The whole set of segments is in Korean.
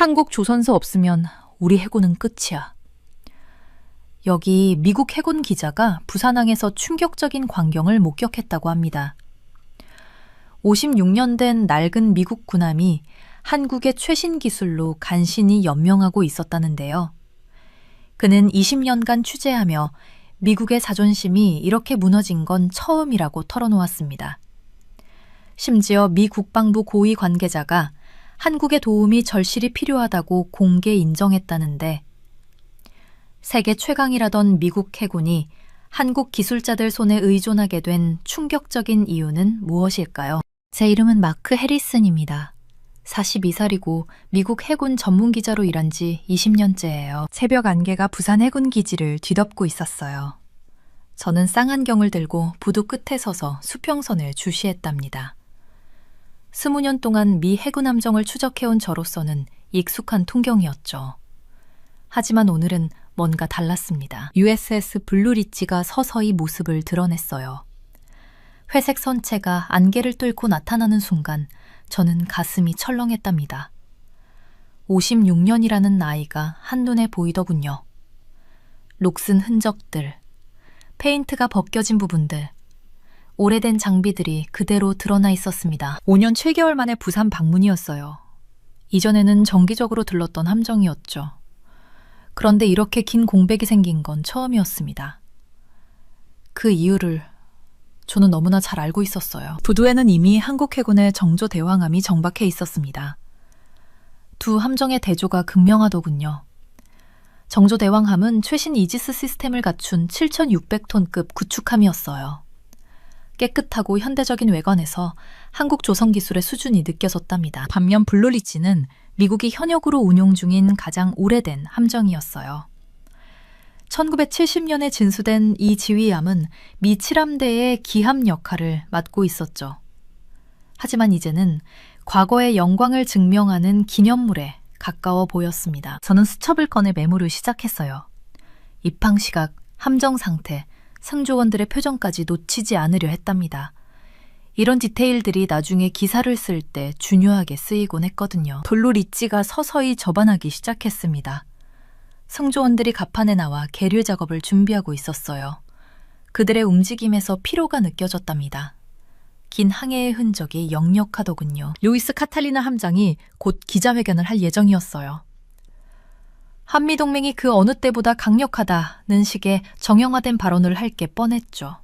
한국 조선소 없으면 우리 해군은 끝이야. 여기 미국 해군 기자가 부산항에서 충격적인 광경을 목격했다고 합니다. 56년 된 낡은 미국 군함이 한국의 최신 기술로 간신히 연명하고 있었다는데요. 그는 20년간 취재하며 미국의 자존심이 이렇게 무너진 건 처음이라고 털어놓았습니다. 심지어 미 국방부 고위 관계자가 한국의 도움이 절실히 필요하다고 공개 인정했다는데, 세계 최강이라던 미국 해군이 한국 기술자들 손에 의존하게 된 충격적인 이유는 무엇일까요? 제 이름은 마크 해리슨입니다. 42살이고 미국 해군 전문기자로 일한 지 20년째예요. 새벽 안개가 부산 해군 기지를 뒤덮고 있었어요. 저는 쌍안경을 들고 부두 끝에 서서 수평선을 주시했답니다. 20년 동안 미 해군 함정을 추적해온 저로서는 익숙한 풍경이었죠. 하지만 오늘은 뭔가 달랐습니다. USS 블루리치가 서서히 모습을 드러냈어요. 회색 선체가 안개를 뚫고 나타나는 순간 저는 가슴이 철렁했답니다. 56년이라는 나이가 한눈에 보이더군요. 녹슨 흔적들, 페인트가 벗겨진 부분들, 오래된 장비들이 그대로 드러나 있었습니다. 5년 7개월 만에 부산 방문이었어요. 이전에는 정기적으로 들렀던 함정이었죠. 그런데 이렇게 긴 공백이 생긴 건 처음이었습니다. 그 이유를 저는 너무나 잘 알고 있었어요. 부두에는 이미 한국 해군의 정조 대왕함이 정박해 있었습니다. 두 함정의 대조가 극명하더군요. 정조 대왕함은 최신 이지스 시스템을 갖춘 7,600톤급 구축함이었어요. 깨끗하고 현대적인 외관에서 한국 조선 기술의 수준이 느껴졌답니다. 반면 블루리치는 미국이 현역으로 운용 중인 가장 오래된 함정이었어요. 1970년에 진수된 이 지휘함은 미 7함대의 기함 역할을 맡고 있었죠. 하지만 이제는 과거의 영광을 증명하는 기념물에 가까워 보였습니다. 저는 수첩을 꺼내 메모를 시작했어요. 입항 시각, 함정 상태, 상조원들의 표정까지 놓치지 않으려 했답니다. 이런 디테일들이 나중에 기사를 쓸 때 중요하게 쓰이곤 했거든요. 블루리치가 서서히 접안하기 시작했습니다. 승조원들이 갑판에 나와 계류 작업을 준비하고 있었어요. 그들의 움직임에서 피로가 느껴졌답니다. 긴 항해의 흔적이 역력하더군요. 루이스 카탈리나 함장이 곧 기자회견을 할 예정이었어요. 한미동맹이 그 어느 때보다 강력하다는 식의 정형화된 발언을 할 게 뻔했죠.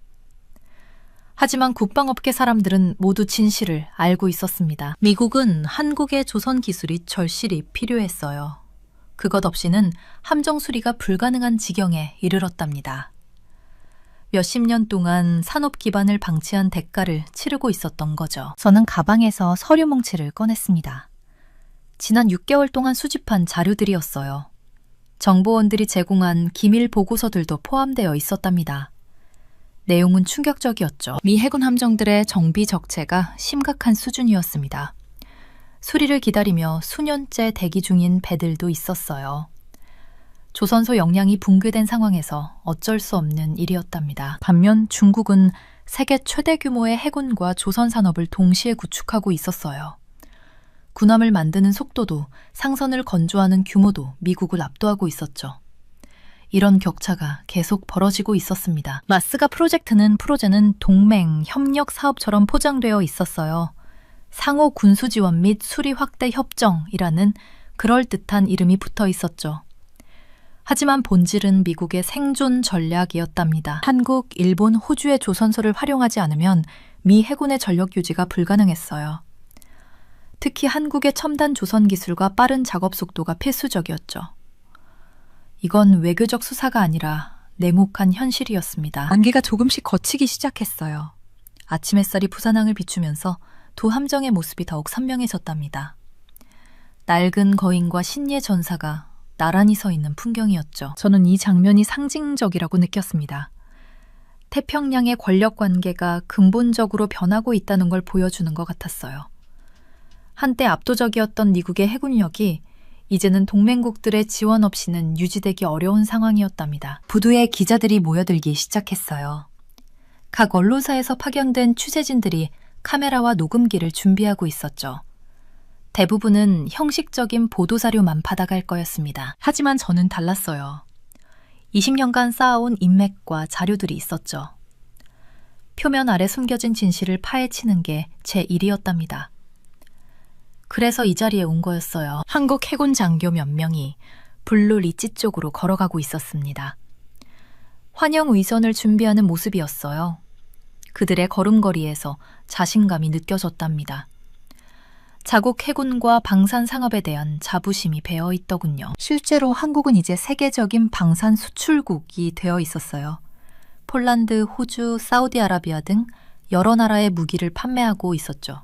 하지만 국방업계 사람들은 모두 진실을 알고 있었습니다. 미국은 한국의 조선 기술이 절실히 필요했어요. 그것 없이는 함정 수리가 불가능한 지경에 이르렀답니다. 몇십 년 동안 산업 기반을 방치한 대가를 치르고 있었던 거죠. 저는 가방에서 서류 뭉치를 꺼냈습니다. 지난 6개월 동안 수집한 자료들이었어요. 정보원들이 제공한 기밀 보고서들도 포함되어 있었답니다. 내용은 충격적이었죠. 미 해군 함정들의 정비 적체가 심각한 수준이었습니다. 수리를 기다리며 수년째 대기 중인 배들도 있었어요. 조선소 역량이 붕괴된 상황에서 어쩔 수 없는 일이었답니다. 반면 중국은 세계 최대 규모의 해군과 조선 산업을 동시에 구축하고 있었어요. 군함을 만드는 속도도 상선을 건조하는 규모도 미국을 압도하고 있었죠. 이런 격차가 계속 벌어지고 있었습니다. 마스가 프로제는 동맹, 협력 사업처럼 포장되어 있었어요. 상호 군수 지원 및 수리 확대 협정이라는 그럴듯한 이름이 붙어 있었죠. 하지만 본질은 미국의 생존 전략이었답니다. 한국, 일본, 호주의 조선소를 활용하지 않으면 미 해군의 전력 유지가 불가능했어요. 특히 한국의 첨단 조선 기술과 빠른 작업 속도가 필수적이었죠. 이건 외교적 수사가 아니라 냉혹한 현실이었습니다. 안개가 조금씩 걷히기 시작했어요. 아침 햇살이 부산항을 비추면서 두 함정의 모습이 더욱 선명해졌답니다. 낡은 거인과 신예 전사가 나란히 서 있는 풍경이었죠. 저는 이 장면이 상징적이라고 느꼈습니다. 태평양의 권력 관계가 근본적으로 변하고 있다는 걸 보여주는 것 같았어요. 한때 압도적이었던 미국의 해군력이 이제는 동맹국들의 지원 없이는 유지되기 어려운 상황이었답니다. 부두에 기자들이 모여들기 시작했어요. 각 언론사에서 파견된 취재진들이 카메라와 녹음기를 준비하고 있었죠. 대부분은 형식적인 보도자료만 받아갈 거였습니다. 하지만 저는 달랐어요. 20년간 쌓아온 인맥과 자료들이 있었죠. 표면 아래 숨겨진 진실을 파헤치는 게 제 일이었답니다. 그래서 이 자리에 온 거였어요. 한국 해군 장교 몇 명이 블루 리지 쪽으로 걸어가고 있었습니다. 환영 의전을 준비하는 모습이었어요. 그들의 걸음걸이에서 자신감이 느껴졌답니다. 자국 해군과 방산 산업에 대한 자부심이 배어 있더군요. 실제로 한국은 이제 세계적인 방산 수출국이 되어 있었어요. 폴란드, 호주, 사우디아라비아 등 여러 나라의 무기를 판매하고 있었죠.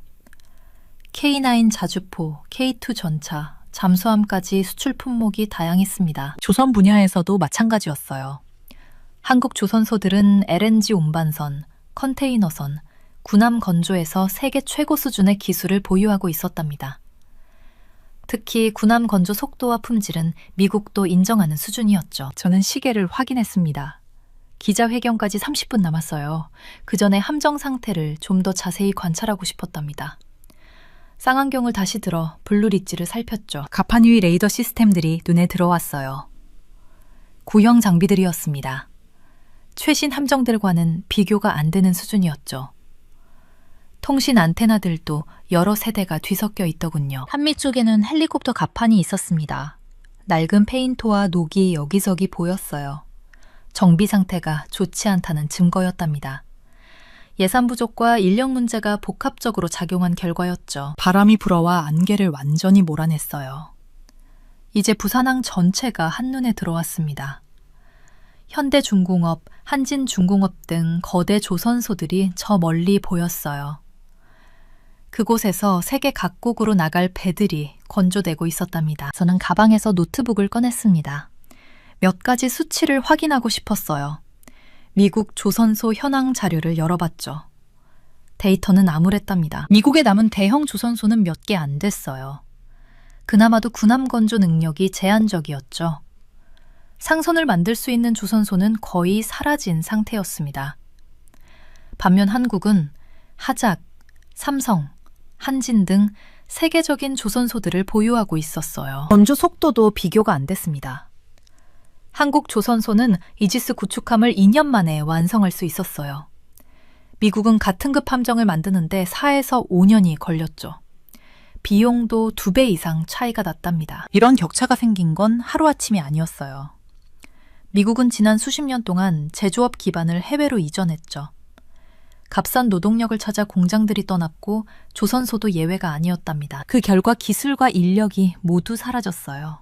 K9 자주포, K2 전차, 잠수함까지 수출 품목이 다양했습니다. 조선 분야에서도 마찬가지였어요. 한국 조선소들은 LNG 운반선, 컨테이너선, 군함 건조에서 세계 최고 수준의 기술을 보유하고 있었답니다. 특히 군함 건조 속도와 품질은 미국도 인정하는 수준이었죠. 저는 시계를 확인했습니다. 기자회견까지 30분 남았어요. 그 전에 함정 상태를 좀 더 자세히 관찰하고 싶었답니다. 쌍안경을 다시 들어 블루리지를 살폈죠. 갑판 위 레이더 시스템들이 눈에 들어왔어요. 구형 장비들이었습니다. 최신 함정들과는 비교가 안 되는 수준이었죠. 통신 안테나들도 여러 세대가 뒤섞여 있더군요. 한미 쪽에는 헬리콥터 갑판이 있었습니다. 낡은 페인트와 녹이 여기저기 보였어요. 정비 상태가 좋지 않다는 증거였답니다. 예산 부족과 인력 문제가 복합적으로 작용한 결과였죠. 바람이 불어와 안개를 완전히 몰아냈어요. 이제 부산항 전체가 한눈에 들어왔습니다. 현대중공업, 한진중공업 등 거대 조선소들이 저 멀리 보였어요. 그곳에서 세계 각국으로 나갈 배들이 건조되고 있었답니다. 저는 가방에서 노트북을 꺼냈습니다. 몇 가지 수치를 확인하고 싶었어요. 미국 조선소 현황 자료를 열어봤죠. 데이터는 암울했답니다. 미국에 남은 대형 조선소는 몇 개 안 됐어요. 그나마도 군함 건조 능력이 제한적이었죠. 상선을 만들 수 있는 조선소는 거의 사라진 상태였습니다. 반면 한국은 하작, 삼성, 한진 등 세계적인 조선소들을 보유하고 있었어요. 건조 속도도 비교가 안 됐습니다. 한국 조선소는 이지스 구축함을 2년 만에 완성할 수 있었어요. 미국은 같은 급 함정을 만드는데 4에서 5년이 걸렸죠. 비용도 2배 이상 차이가 났답니다. 이런 격차가 생긴 건 하루아침이 아니었어요. 미국은 지난 수십 년 동안 제조업 기반을 해외로 이전했죠. 값싼 노동력을 찾아 공장들이 떠났고 조선소도 예외가 아니었답니다. 그 결과 기술과 인력이 모두 사라졌어요.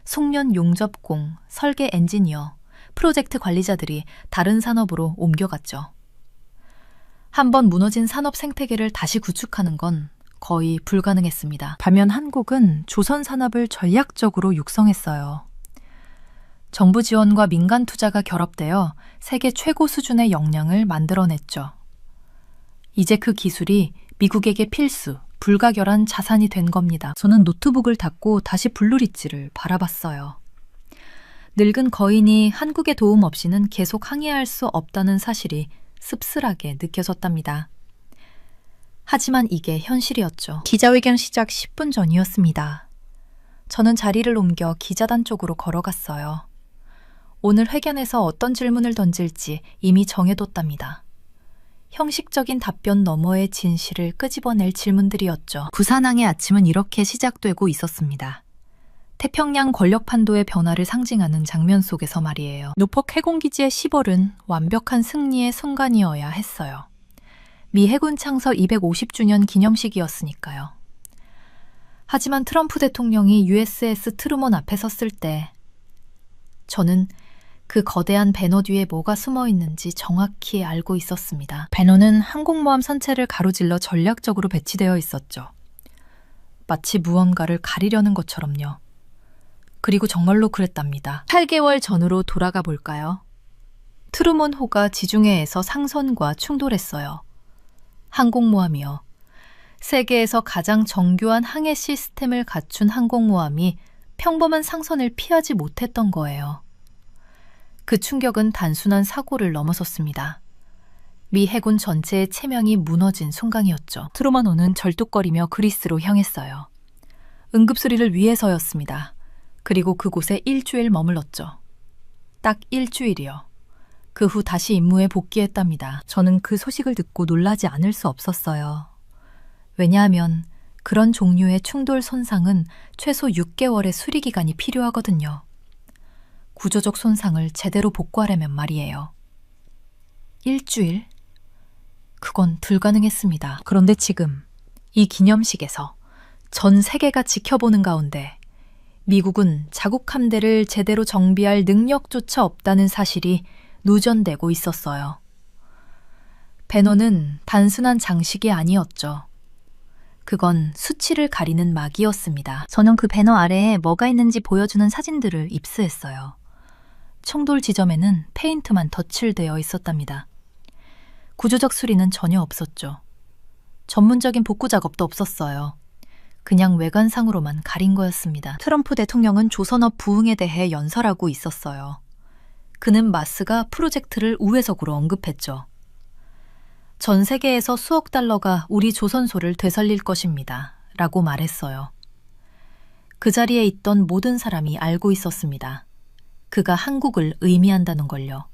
숙련 용접공, 설계 엔지니어, 프로젝트 관리자들이 다른 산업으로 옮겨갔죠. 한번 무너진 산업 생태계를 다시 구축하는 건 거의 불가능했습니다. 반면 한국은 조선 산업을 전략적으로 육성했어요. 정부 지원과 민간 투자가 결합되어 세계 최고 수준의 역량을 만들어냈죠. 이제 그 기술이 미국에게 필수, 불가결한 자산이 된 겁니다. 저는 노트북을 닫고 다시 블루리지를 바라봤어요. 늙은 거인이 한국의 도움 없이는 계속 항해할 수 없다는 사실이 씁쓸하게 느껴졌답니다. 하지만 이게 현실이었죠. 기자회견 시작 10분 전이었습니다. 저는 자리를 옮겨 기자단 쪽으로 걸어갔어요. 오늘 회견에서 어떤 질문을 던질지 이미 정해뒀답니다. 형식적인 답변 너머의 진실을 끄집어낼 질문들이었죠. 부산항의 아침은 이렇게 시작되고 있었습니다. 태평양 권력 판도의 변화를 상징하는 장면 속에서 말이에요. 노폭 해공기지의 시벌은 완벽한 승리의 순간이어야 했어요. 미 해군 창설 250주년 기념식이었으니까요. 하지만 트럼프 대통령이 USS 트루먼 앞에 섰을 때 저는 그 거대한 배너 뒤에 뭐가 숨어 있는지 정확히 알고 있었습니다. 배너는 항공모함 선체를 가로질러 전략적으로 배치되어 있었죠. 마치 무언가를 가리려는 것처럼요. 그리고 정말로 그랬답니다. 8개월 전으로 돌아가 볼까요? 트루먼호가 지중해에서 상선과 충돌했어요. 항공모함이요. 세계에서 가장 정교한 항해 시스템을 갖춘 항공모함이 평범한 상선을 피하지 못했던 거예요. 그 충격은 단순한 사고를 넘어섰습니다. 미 해군 전체의 체면이 무너진 순간이었죠. 트루먼호는 절뚝거리며 그리스로 향했어요. 응급수리를 위해서였습니다. 그리고 그곳에 일주일 머물렀죠. 딱 일주일이요. 그 후 다시 임무에 복귀했답니다. 저는 그 소식을 듣고 놀라지 않을 수 없었어요. 왜냐하면 그런 종류의 충돌 손상은 최소 6개월의 수리기간이 필요하거든요. 구조적 손상을 제대로 복구하려면 말이에요. 일주일? 그건 불가능했습니다. 그런데 지금 이 기념식에서 전 세계가 지켜보는 가운데 미국은 자국 함대를 제대로 정비할 능력조차 없다는 사실이 누전되고 있었어요. 배너는 단순한 장식이 아니었죠. 그건 수치를 가리는 막이었습니다. 저는 그 배너 아래에 뭐가 있는지 보여주는 사진들을 입수했어요. 충돌 지점에는 페인트만 덧칠되어 있었답니다. 구조적 수리는 전혀 없었죠. 전문적인 복구 작업도 없었어요. 그냥 외관상으로만 가린 거였습니다. 트럼프 대통령은 조선업 부흥에 대해 연설하고 있었어요. 그는 마스가 프로젝트를 우회적으로 언급했죠. 전 세계에서 수억 달러가 우리 조선소를 되살릴 것입니다. 라고 말했어요. 그 자리에 있던 모든 사람이 알고 있었습니다. 그가 한국을 의미한다는 걸요.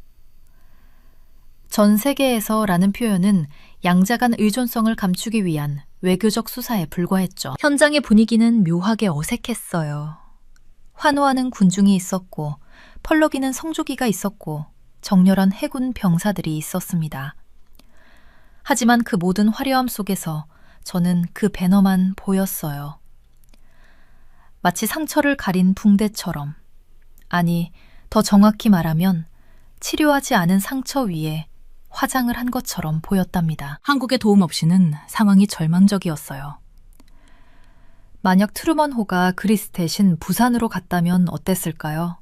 전 세계에서 라는 표현은 양자 간 의존성을 감추기 위한 외교적 수사에 불과했죠. 현장의 분위기는 묘하게 어색했어요. 환호하는 군중이 있었고 펄럭이는 성조기가 있었고 정렬한 해군 병사들이 있었습니다. 하지만 그 모든 화려함 속에서 저는 그 배너만 보였어요. 마치 상처를 가린 붕대처럼, 아니 더 정확히 말하면 치료하지 않은 상처 위에 화장을 한 것처럼 보였답니다. 한국의 도움 없이는 상황이 절망적이었어요. 만약 트루먼호가 그리스 대신 부산으로 갔다면 어땠을까요?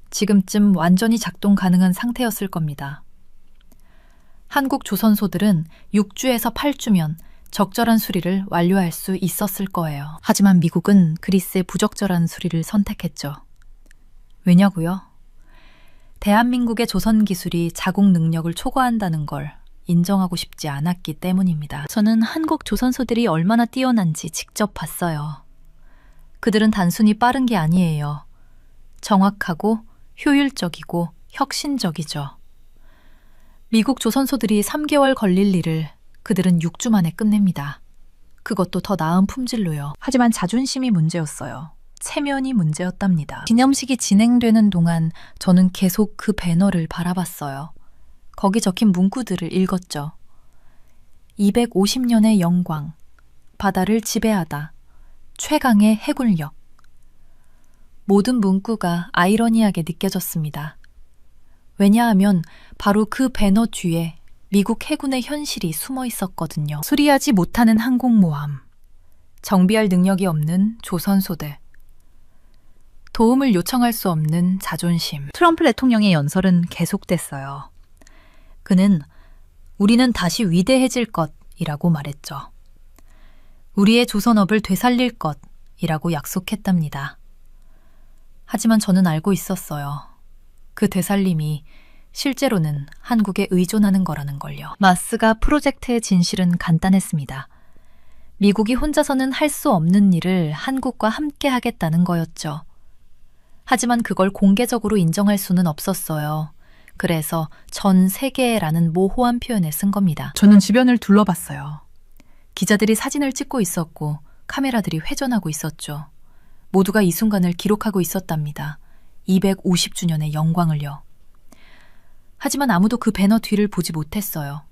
지금쯤 완전히 작동 가능한 상태였을 겁니다. 한국 조선소들은 6주에서 8주면 적절한 수리를 완료할 수 있었을 거예요. 하지만 미국은 그리스의 부적절한 수리를 선택했죠. 왜냐고요? 대한민국의 조선 기술이 자국 능력을 초과한다는 걸 인정하고 싶지 않았기 때문입니다. 저는 한국 조선소들이 얼마나 뛰어난지 직접 봤어요. 그들은 단순히 빠른 게 아니에요. 정확하고 효율적이고 혁신적이죠. 미국 조선소들이 3개월 걸릴 일을 그들은 6주 만에 끝냅니다. 그것도 더 나은 품질로요. 하지만 자존심이 문제였어요. 체면이 문제였답니다. 기념식이 진행되는 동안 저는 계속 그 배너를 바라봤어요. 거기 적힌 문구들을 읽었죠. 250년의 영광, 바다를 지배하다, 최강의 해군력. 모든 문구가 아이러니하게 느껴졌습니다. 왜냐하면 바로 그 배너 뒤에 미국 해군의 현실이 숨어 있었거든요. 수리하지 못하는 항공모함, 정비할 능력이 없는 조선소들, 도움을 요청할 수 없는 자존심. 트럼프 대통령의 연설은 계속됐어요. 그는 우리는 다시 위대해질 것이라고 말했죠. 우리의 조선업을 되살릴 것이라고 약속했답니다. 하지만 저는 알고 있었어요. 그 되살림이 실제로는 한국에 의존하는 거라는 걸요. 마스가 프로젝트의 진실은 간단했습니다. 미국이 혼자서는 할 수 없는 일을 한국과 함께 하겠다는 거였죠. 하지만 그걸 공개적으로 인정할 수는 없었어요. 그래서 전 세계라는 모호한 표현을 쓴 겁니다. 저는 주변을 둘러봤어요. 기자들이 사진을 찍고 있었고 카메라들이 회전하고 있었죠. 모두가 이 순간을 기록하고 있었답니다. 250주년의 영광을요. 하지만 아무도 그 배너 뒤를 보지 못했어요.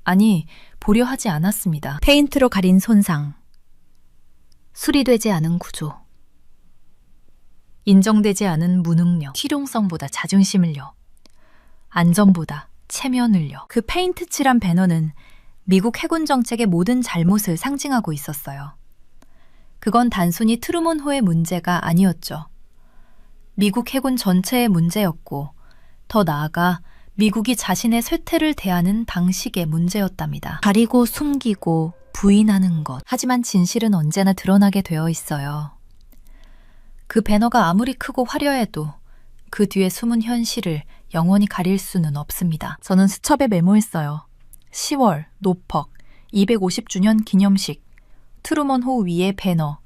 아니, 보려 하지 않았습니다. 페인트로 가린 손상, 수리되지 않은 구조, 인정되지 않은 무능력, 실용성보다 자존심을요. 안전보다 체면을요. 그 페인트 칠한 배너는 미국 해군 정책의 모든 잘못을 상징하고 있었어요. 그건 단순히 트루먼호의 문제가 아니었죠. 미국 해군 전체의 문제였고 더 나아가 미국이 자신의 쇠퇴를 대하는 방식의 문제였답니다. 가리고 숨기고 부인하는 것. 하지만 진실은 언제나 드러나게 되어 있어요. 그 배너가 아무리 크고 화려해도 그 뒤에 숨은 현실을 영원히 가릴 수는 없습니다. 저는 수첩에 메모했어요. 10월, 노퍽, 250주년 기념식, 트루먼호 위의 배너,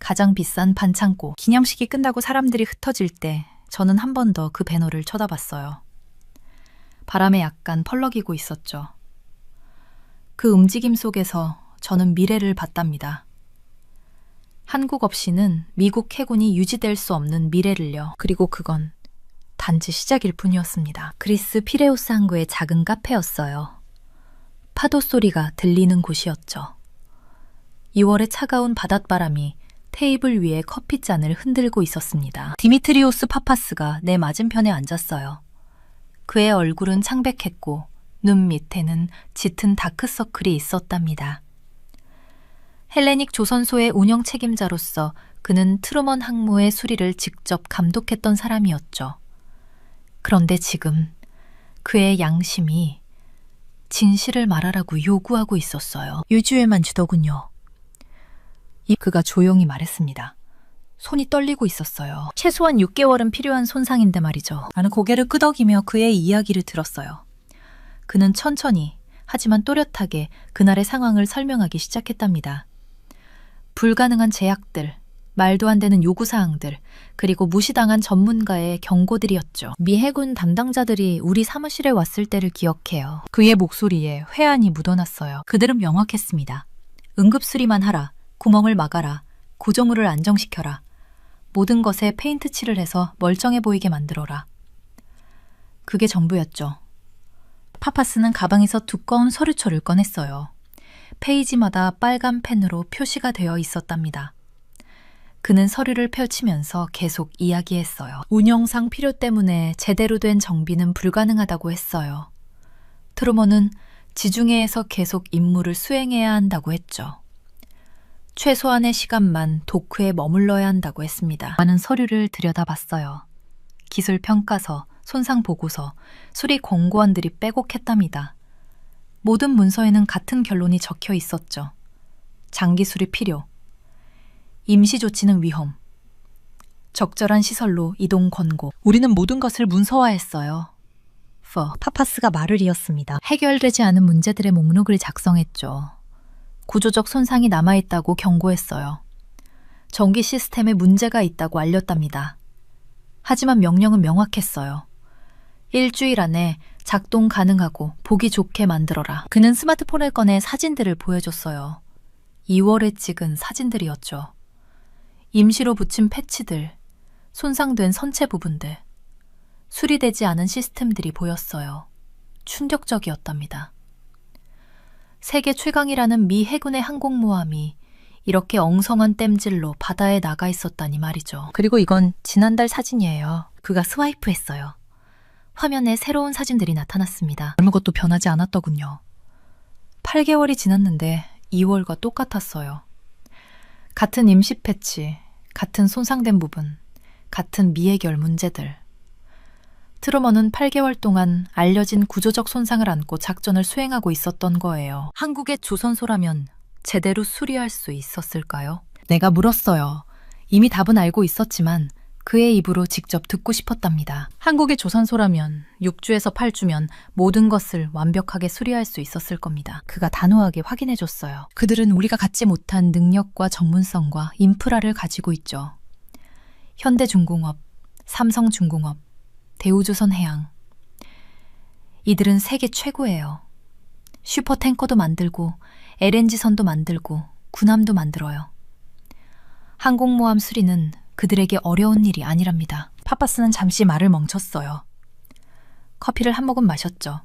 가장 비싼 반창고. 기념식이 끝나고 사람들이 흩어질 때 저는 한 번 더 그 배너를 쳐다봤어요. 바람에 약간 펄럭이고 있었죠. 그 움직임 속에서 저는 미래를 봤답니다. 한국 없이는 미국 해군이 유지될 수 없는 미래를요. 그리고 그건 단지 시작일 뿐이었습니다. 그리스 피레우스 항구의 작은 카페였어요. 파도 소리가 들리는 곳이었죠. 2월의 차가운 바닷바람이 테이블 위에 커피잔을 흔들고 있었습니다. 디미트리오스 파파스가 내 맞은편에 앉았어요. 그의 얼굴은 창백했고 눈 밑에는 짙은 다크서클이 있었답니다. 헬레닉 조선소의 운영 책임자로서 그는 트루먼 항모의 수리를 직접 감독했던 사람이었죠. 그런데 지금 그의 양심이 진실을 말하라고 요구하고 있었어요. 유주에만 주더군요. 그가 조용히 말했습니다. 손이 떨리고 있었어요. 최소한 6개월은 필요한 손상인데 말이죠. 나는 고개를 끄덕이며 그의 이야기를 들었어요. 그는 천천히 하지만 또렷하게 그날의 상황을 설명하기 시작했답니다. 불가능한 제약들, 말도 안 되는 요구사항들, 그리고 무시당한 전문가의 경고들이었죠. 미 해군 담당자들이 우리 사무실에 왔을 때를 기억해요. 그의 목소리에 회한이 묻어났어요. 그들은 명확했습니다. 응급수리만 하라, 구멍을 막아라, 구조물을 안정시켜라, 모든 것에 페인트 칠을 해서 멀쩡해 보이게 만들어라. 그게 전부였죠. 파파스는 가방에서 두꺼운 서류초를 꺼냈어요. 페이지마다 빨간 펜으로 표시가 되어 있었답니다. 그는 서류를 펼치면서 계속 이야기했어요. 운영상 필요 때문에 제대로 된 정비는 불가능하다고 했어요. 트루먼은 지중해에서 계속 임무를 수행해야 한다고 했죠. 최소한의 시간만 도크에 머물러야 한다고 했습니다. 많은 서류를 들여다봤어요. 기술 평가서, 손상 보고서, 수리 권고안들이 빼곡했답니다. 모든 문서에는 같은 결론이 적혀 있었죠. 장기 수리 필요, 임시 조치는 위험, 적절한 시설로 이동 권고. 우리는 모든 것을 문서화했어요. 파파스가 말을 이었습니다. 해결되지 않은 문제들의 목록을 작성했죠. 구조적 손상이 남아있다고 경고했어요. 전기 시스템에 문제가 있다고 알렸답니다. 하지만 명령은 명확했어요. 일주일 안에 작동 가능하고 보기 좋게 만들어라. 그는 스마트폰을 꺼내 사진들을 보여줬어요. 2월에 찍은 사진들이었죠. 임시로 붙인 패치들, 손상된 선체 부분들, 수리되지 않은 시스템들이 보였어요. 충격적이었답니다. 세계 최강이라는 미 해군의 항공모함이 이렇게 엉성한 땜질로 바다에 나가 있었다니 말이죠. 그리고 이건 지난달 사진이에요. 그가 스와이프했어요. 화면에 새로운 사진들이 나타났습니다. 아무것도 변하지 않았더군요. 8개월이 지났는데 2월과 똑같았어요. 같은 임시 패치, 같은 손상된 부분, 같은 미해결 문제들. 트루먼은 8개월 동안 알려진 구조적 손상을 안고 작전을 수행하고 있었던 거예요. 한국의 조선소라면 제대로 수리할 수 있었을까요? 내가 물었어요. 이미 답은 알고 있었지만 그의 입으로 직접 듣고 싶었답니다. 한국의 조선소라면 6주에서 8주면 모든 것을 완벽하게 수리할 수 있었을 겁니다. 그가 단호하게 확인해줬어요. 그들은 우리가 갖지 못한 능력과 전문성과 인프라를 가지고 있죠. 현대중공업, 삼성중공업, 대우조선해양. 이들은 세계 최고예요. 슈퍼탱커도 만들고 LNG선도 만들고 군함도 만들어요. 항공모함 수리는 그들에게 어려운 일이 아니랍니다. 파파스는 잠시 말을 멈췄어요. 커피를 한 모금 마셨죠.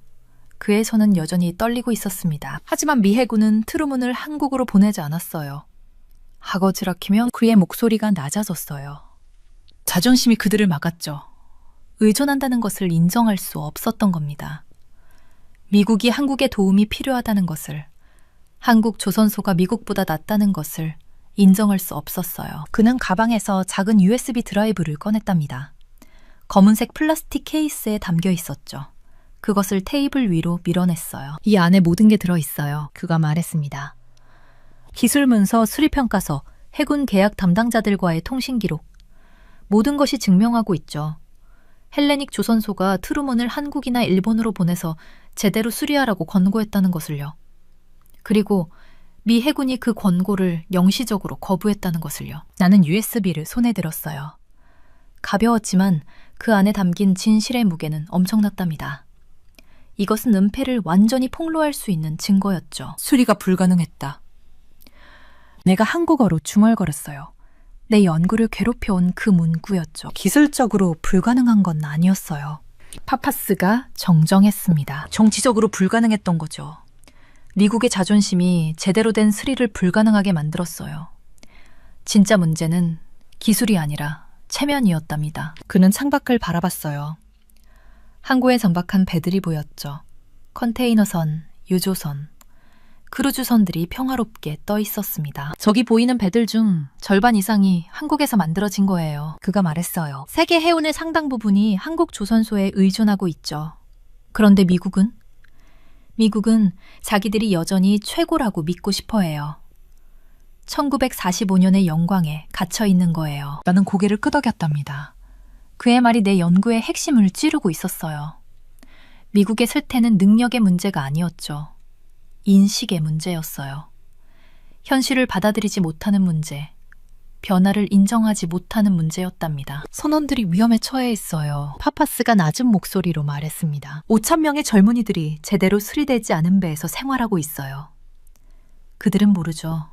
그의 손은 여전히 떨리고 있었습니다. 하지만 미 해군은 트루먼을 한국으로 보내지 않았어요. 하거지락히며 그의 목소리가 낮아졌어요. 자존심이 그들을 막았죠. 의존한다는 것을 인정할 수 없었던 겁니다. 미국이 한국에 도움이 필요하다는 것을, 한국 조선소가 미국보다 낫다는 것을 인정할 수 없었어요. 그는 가방에서 작은 USB 드라이브를 꺼냈답니다. 검은색 플라스틱 케이스에 담겨 있었죠. 그것을 테이블 위로 밀어냈어요. 이 안에 모든 게 들어있어요. 그가 말했습니다. 기술문서, 수리평가서, 해군 계약 담당자들과의 통신 기록. 모든 것이 증명하고 있죠. 헬레닉 조선소가 트루먼을 한국이나 일본으로 보내서 제대로 수리하라고 권고했다는 것을요. 그리고 미 해군이 그 권고를 명시적으로 거부했다는 것을요. 나는 USB를 손에 들었어요. 가벼웠지만 그 안에 담긴 진실의 무게는 엄청났답니다. 이것은 은폐를 완전히 폭로할 수 있는 증거였죠. 수리가 불가능했다. 내가 한국어로 중얼거렸어요. 내 연구를 괴롭혀온 그 문구였죠. 기술적으로 불가능한 건 아니었어요. 파파스가 정정했습니다. 정치적으로 불가능했던 거죠. 미국의 자존심이 제대로 된 수리를 불가능하게 만들었어요. 진짜 문제는 기술이 아니라 체면이었답니다. 그는 창밖을 바라봤어요. 항구에 정박한 배들이 보였죠. 컨테이너선, 유조선, 크루즈선들이 평화롭게 떠 있었습니다. 저기 보이는 배들 중 절반 이상이 한국에서 만들어진 거예요. 그가 말했어요. 세계 해운의 상당 부분이 한국 조선소에 의존하고 있죠. 그런데 미국은 자기들이 여전히 최고라고 믿고 싶어 해요. 1945년의 영광에 갇혀 있는 거예요. 나는 고개를 끄덕였답니다. 그의 말이 내 연구의 핵심을 찌르고 있었어요. 미국의 실태는 능력의 문제가 아니었죠. 인식의 문제였어요. 현실을 받아들이지 못하는 문제, 변화를 인정하지 못하는 문제였답니다. 선원들이 위험에 처해 있어요. 파파스가 낮은 목소리로 말했습니다. 5,000명의 젊은이들이 제대로 수리되지 않은 배에서 생활하고 있어요. 그들은 모르죠.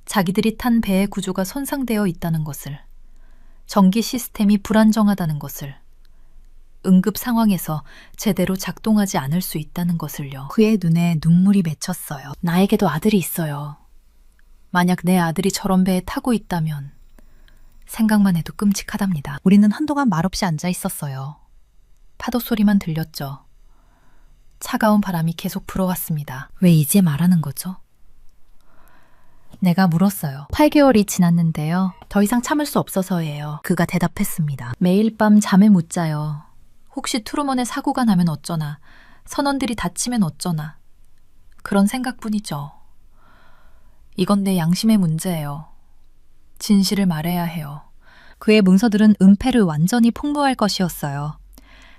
자기들이 탄 배의 구조가 손상되어 있다는 것을, 전기 시스템이 불안정하다는 것을, 응급 상황에서 제대로 작동하지 않을 수 있다는 것을요. 그의 눈에 눈물이 맺혔어요. 나에게도 아들이 있어요. 만약 내 아들이 저런 배에 타고 있다면 생각만 해도 끔찍하답니다. 우리는 한동안 말없이 앉아 있었어요. 파도 소리만 들렸죠. 차가운 바람이 계속 불어왔습니다. 왜 이제 말하는 거죠? 내가 물었어요. 8개월이 지났는데요. 더 이상 참을 수 없어서예요. 그가 대답했습니다. 매일 밤 잠을 못 자요. 혹시 트루먼의 사고가 나면 어쩌나, 선원들이 다치면 어쩌나. 그런 생각뿐이죠. 이건 내 양심의 문제예요. 진실을 말해야 해요. 그의 문서들은 은폐를 완전히 폭로할 것이었어요.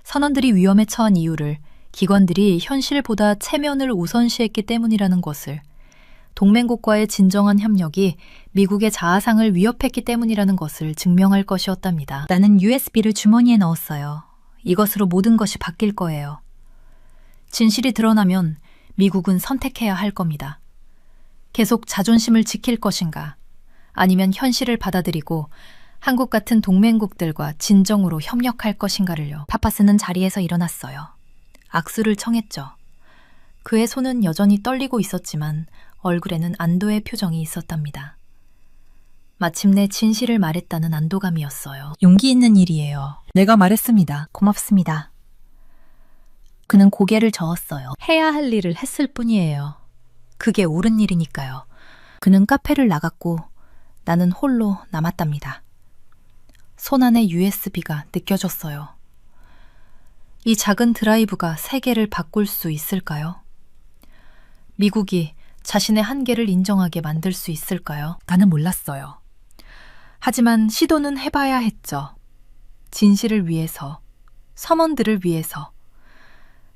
선원들이 위험에 처한 이유를 기관들이 현실보다 체면을 우선시했기 때문이라는 것을, 동맹국과의 진정한 협력이 미국의 자아상을 위협했기 때문이라는 것을 증명할 것이었답니다. 나는 USB를 주머니에 넣었어요. 이것으로 모든 것이 바뀔 거예요. 진실이 드러나면 미국은 선택해야 할 겁니다. 계속 자존심을 지킬 것인가, 아니면 현실을 받아들이고 한국 같은 동맹국들과 진정으로 협력할 것인가를요. 파파스는 자리에서 일어났어요. 악수를 청했죠. 그의 손은 여전히 떨리고 있었지만 얼굴에는 안도의 표정이 있었답니다. 마침내 진실을 말했다는 안도감이었어요. 용기 있는 일이에요. 내가 말했습니다. 고맙습니다. 그는 고개를 저었어요. 해야 할 일을 했을 뿐이에요. 그게 옳은 일이니까요. 그는 카페를 나갔고 나는 홀로 남았답니다. 손안에 USB가 느껴졌어요. 이 작은 드라이브가 세계를 바꿀 수 있을까요? 미국이 자신의 한계를 인정하게 만들 수 있을까요? 나는 몰랐어요. 하지만 시도는 해봐야 했죠. 진실을 위해서, 선원들을 위해서,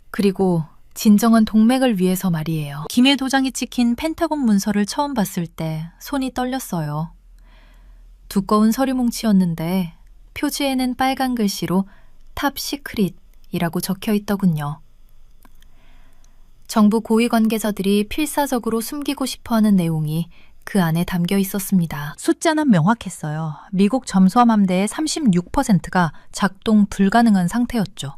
그리고 진정한 동맹을 위해서 말이에요. 김의 도장이 찍힌 펜타곤 문서를 처음 봤을 때 손이 떨렸어요. 두꺼운 서류 뭉치였는데 표지에는 빨간 글씨로 탑 시크릿이라고 적혀 있더군요. 정부 고위 관계자들이 필사적으로 숨기고 싶어하는 내용이 그 안에 담겨 있었습니다. 숫자는 명확했어요. 미국 잠수함 함대의 36%가 작동 불가능한 상태였죠.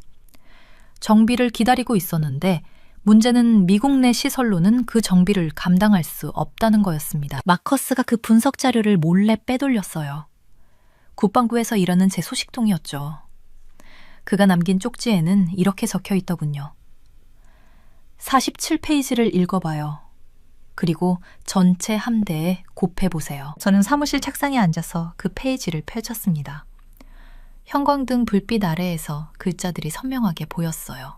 정비를 기다리고 있었는데 문제는 미국 내 시설로는 그 정비를 감당할 수 없다는 거였습니다. 마커스가 그 분석 자료를 몰래 빼돌렸어요. 국방부에서 일하는 제 소식통이었죠. 그가 남긴 쪽지에는 이렇게 적혀 있더군요. 47페이지를 읽어봐요. 그리고 전체 함대에 곱해보세요. 저는 사무실 책상에 앉아서 그 페이지를 펼쳤습니다. 형광등 불빛 아래에서 글자들이 선명하게 보였어요.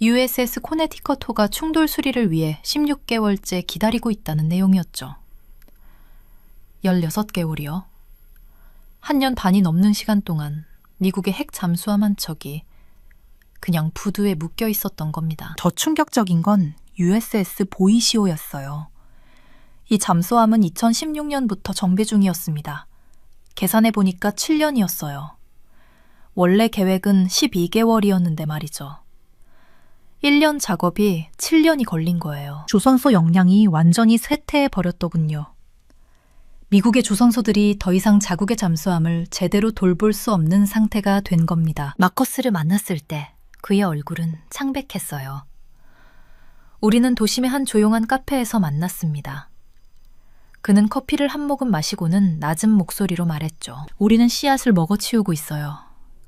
USS 코네티컷호가 충돌 수리를 위해 16개월째 기다리고 있다는 내용이었죠. 16개월이요? 1년 반이 넘는 시간 동안 미국의 핵 잠수함 한 척이 그냥 부두에 묶여 있었던 겁니다. 더 충격적인 건 USS 보이시오였어요. 이 잠수함은 2016년부터 정비 중이었습니다. 계산해보니까 7년이었어요. 원래 계획은 12개월이었는데 말이죠. 1년 작업이 7년이 걸린 거예요. 조선소 역량이 완전히 쇠퇴해버렸더군요. 미국의 조선소들이 더 이상 자국의 잠수함을 제대로 돌볼 수 없는 상태가 된 겁니다. 마커스를 만났을 때 그의 얼굴은 창백했어요. 우리는 도심의 한 조용한 카페에서 만났습니다. 그는 커피를 한 모금 마시고는 낮은 목소리로 말했죠. 우리는 씨앗을 먹어치우고 있어요.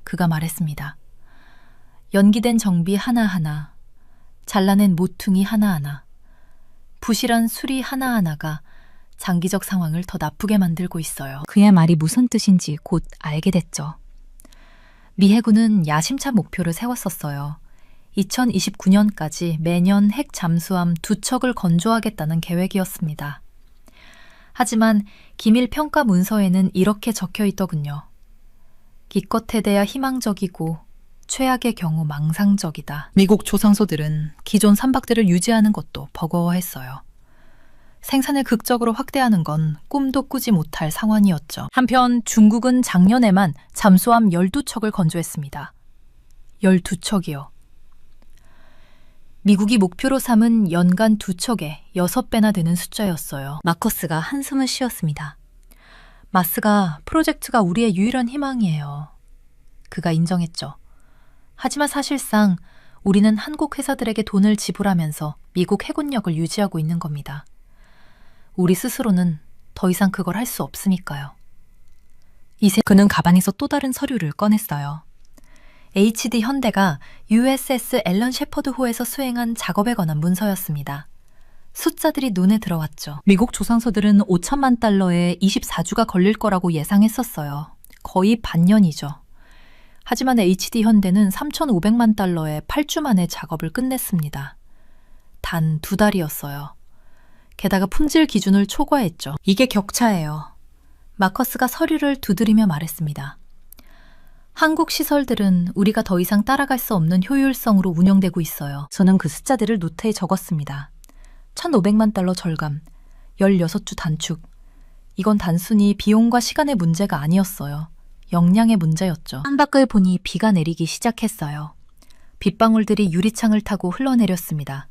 그가 말했습니다. 연기된 정비 하나하나, 잘라낸 모퉁이 하나하나, 부실한 수리 하나하나가 장기적 상황을 더 나쁘게 만들고 있어요. 그의 말이 무슨 뜻인지 곧 알게 됐죠. 미 해군은 야심찬 목표를 세웠었어요. 2029년까지 매년 핵 잠수함 2척을 건조하겠다는 계획이었습니다. 하지만 기밀 평가 문서에는 이렇게 적혀 있더군요. 기껏해 대야 희망적이고 최악의 경우 망상적이다. 미국 조선소들은 기존 선박들을 유지하는 것도 버거워했어요. 생산을 극적으로 확대하는 건 꿈도 꾸지 못할 상황이었죠. 한편 중국은 작년에만 잠수함 12척을 건조했습니다. 12척이요. 미국이 목표로 삼은 연간 2척에 6배나 되는 숫자였어요. 마커스가 한숨을 쉬었습니다. 마스가 프로젝트가 우리의 유일한 희망이에요. 그가 인정했죠. 하지만 사실상 우리는 한국 회사들에게 돈을 지불하면서 미국 해군력을 유지하고 있는 겁니다. 우리 스스로는 더 이상 그걸 할 수 없으니까요. 이제 그는 가방에서 또 다른 서류를 꺼냈어요. HD 현대가 USS 앨런 셰퍼드호에서 수행한 작업에 관한 문서였습니다. 숫자들이 눈에 들어왔죠. 미국 조선소들은 5천만 달러에 24주가 걸릴 거라고 예상했었어요. 거의 반년이죠. 하지만 HD 현대는 3,500만 달러에 8주 만에 작업을 끝냈습니다. 단 2달이었어요. 게다가 품질 기준을 초과했죠. 이게 격차예요. 마커스가 서류를 두드리며 말했습니다. 한국 시설들은 우리가 더 이상 따라갈 수 없는 효율성으로 운영되고 있어요. 저는 그 숫자들을 노트에 적었습니다. 1,500만 달러 절감, 16주 단축. 이건 단순히 비용과 시간의 문제가 아니었어요. 역량의 문제였죠. 창밖을 보니 비가 내리기 시작했어요. 빗방울들이 유리창을 타고 흘러내렸습니다.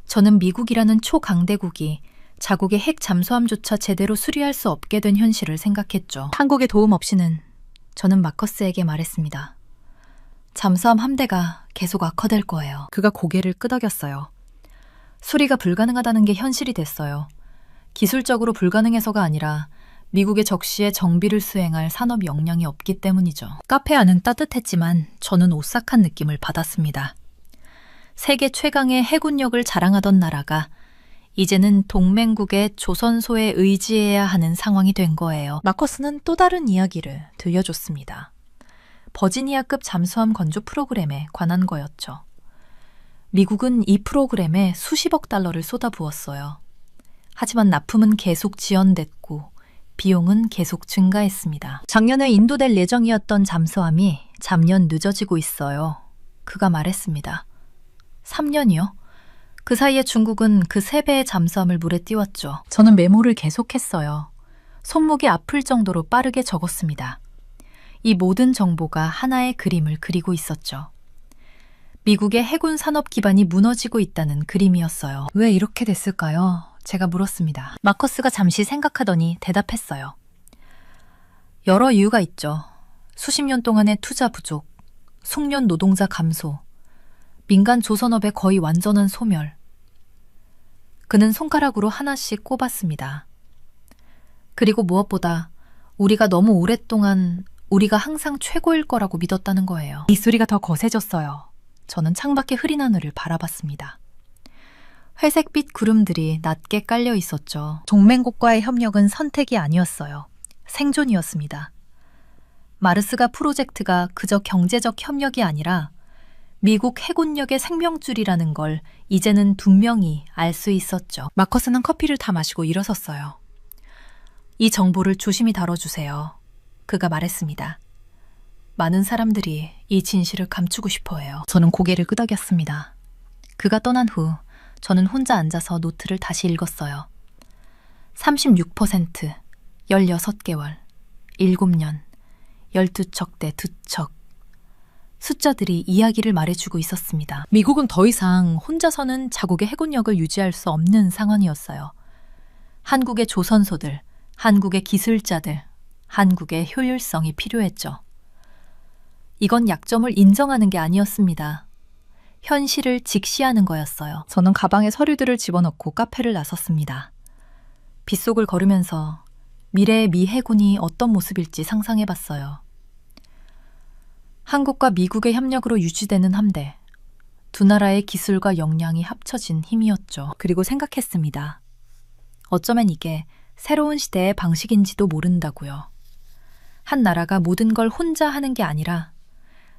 저는 미국이라는 초강대국이 자국의 핵 잠수함조차 제대로 수리할 수 없게 된 현실을 생각했죠. 한국의 도움 없이는 저는 마커스에게 말했습니다. 잠수함 함대가 계속 악화될 거예요. 그가 고개를 끄덕였어요. 수리가 불가능하다는 게 현실이 됐어요. 기술적으로 불가능해서가 아니라 미국의 적시에 정비를 수행할 산업 역량이 없기 때문이죠. 카페 안은 따뜻했지만 저는 오싹한 느낌을 받았습니다. 세계 최강의 해군력을 자랑하던 나라가 이제는 동맹국의 조선소에 의지해야 하는 상황이 된 거예요. 마커스는 또 다른 이야기를 들려줬습니다. 버지니아급 잠수함 건조 프로그램에 관한 거였죠. 미국은 이 프로그램에 수십억 달러를 쏟아부었어요. 하지만 납품은 계속 지연됐고 비용은 계속 증가했습니다. 작년에 인도될 예정이었던 잠수함이 잡년 늦어지고 있어요. 그가 말했습니다. 3년이요? 그 사이에 중국은 그 3배의 잠수함을 물에 띄웠죠. 저는 메모를 계속했어요. 손목이 아플 정도로 빠르게 적었습니다. 이 모든 정보가 하나의 그림을 그리고 있었죠. 미국의 해군 산업 기반이 무너지고 있다는 그림이었어요. 왜 이렇게 됐을까요? 제가 물었습니다. 마커스가 잠시 생각하더니 대답했어요. 여러 이유가 있죠. 수십 년 동안의 투자 부족, 숙련 노동자 감소, 민간 조선업의 거의 완전한 소멸. 그는 손가락으로 하나씩 꼽았습니다. 그리고 무엇보다 우리가 너무 오랫동안 우리가 항상 최고일 거라고 믿었다는 거예요. 이 소리가 더 거세졌어요. 저는 창밖의 흐린 하늘을 바라봤습니다. 회색빛 구름들이 낮게 깔려 있었죠. 동맹국과의 협력은 선택이 아니었어요. 생존이었습니다. 마르스가 프로젝트가 그저 경제적 협력이 아니라 미국 해군력의 생명줄이라는 걸 이제는 분명히 알 수 있었죠. 마커스는 커피를 다 마시고 일어섰어요. 이 정보를 조심히 다뤄주세요. 그가 말했습니다. 많은 사람들이 이 진실을 감추고 싶어해요. 저는 고개를 끄덕였습니다. 그가 떠난 후 저는 혼자 앉아서 노트를 다시 읽었어요. 36%, 16개월, 7년, 12척 대 2척. 숫자들이 이야기를 말해주고 있었습니다. 미국은 더 이상 혼자서는 자국의 해군력을 유지할 수 없는 상황이었어요. 한국의 조선소들, 한국의 기술자들, 한국의 효율성이 필요했죠. 이건 약점을 인정하는 게 아니었습니다. 현실을 직시하는 거였어요. 저는 가방에 서류들을 집어넣고 카페를 나섰습니다. 빗속을 걸으면서 미래의 미 해군이 어떤 모습일지 상상해봤어요. 한국과 미국의 협력으로 유지되는 함대, 두 나라의 기술과 역량이 합쳐진 힘이었죠. 그리고 생각했습니다. 어쩌면 이게 새로운 시대의 방식인지도 모른다고요. 한 나라가 모든 걸 혼자 하는 게 아니라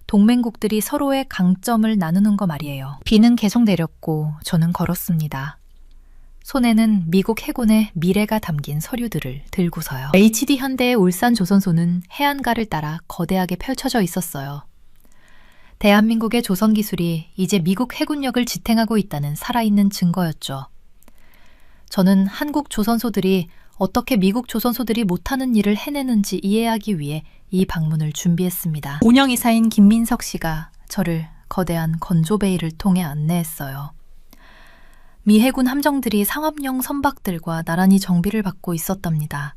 동맹국들이 서로의 강점을 나누는 거 말이에요. 비는 계속 내렸고 저는 걸었습니다. 손에는 미국 해군의 미래가 담긴 서류들을 들고서요. HD 현대의 울산 조선소는 해안가를 따라 거대하게 펼쳐져 있었어요. 대한민국의 조선 기술이 이제 미국 해군력을 지탱하고 있다는 살아있는 증거였죠. 저는 한국 조선소들이 어떻게 미국 조선소들이 못하는 일을 해내는지 이해하기 위해 이 방문을 준비했습니다. 운영이사인 김민석 씨가 저를 거대한 건조베이를 통해 안내했어요. 미 해군 함정들이 상업용 선박들과 나란히 정비를 받고 있었답니다.